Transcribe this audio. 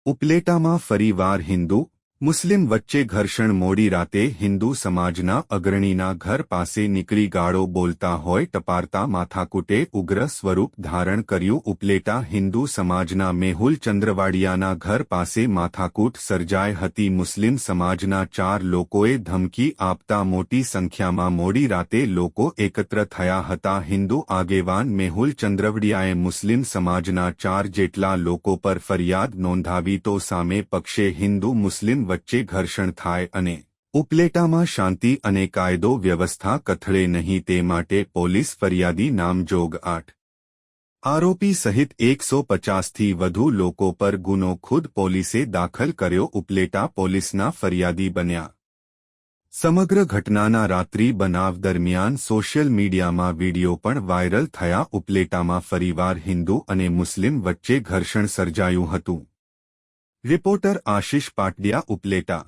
ઉપલેટામાં ફરીવાર હિન્દુ મુસ્લિમ વચ્ચે ઘર્ષણ મોડી રાતે હિન્દુ સમાજના અગ્રણીના ઘર પાસે નીકળી ગાળો બોલતા હોય ટપારતા માથાકૂટે ઉગ્ર સ્વરૂપ ધારણ કર્યું. ઉપલેટા હિન્દુ સમાજના મેહુલ ચંદ્રવાડિયાના ઘર પાસે માથાકૂટ સર્જાઈ હતી. મુસ્લિમ સમાજના 4 લોકોએ ધમકી આપતા મોટી સંખ્યામાં મોડી રાતે લોકો એકત્ર થયા હતા. હિન્દુ આગેવાન મેહુલ ચંદ્રવાડિયાએ મુસ્લિમ સમાજના 4 જેટલા લોકો પર ફરિયાદ નોંધાવી તો સામે પક્ષે હિન્દુ મુસ્લિમ વચ્ચે ઘર્ષણ થાય અને ઉપલેટામાં શાંતિ અને કાયદો વ્યવસ્થા કથળે નહીં તે માટે પોલીસ ફરિયાદી નામજોગ 8 આરોપી સહિત 150થી વધુ લોકો પર ગુનો ખુદ પોલીસે દાખલ કર્યો. ઉપલેટા પોલીસના ફરિયાદી બન્યા. સમગ્ર ઘટનાના રાત્રિ બનાવ દરમિયાન સોશિયલ મીડિયામાં વીડિયો પણ વાયરલ થયા. ઉપલેટામાં ફરીવાર હિન્દુ અને મુસ્લિમ વચ્ચે ઘર્ષણ સર્જાયું હતું. રિપોર્ટર આશિષ પાટડિયા, ઉપલેટા.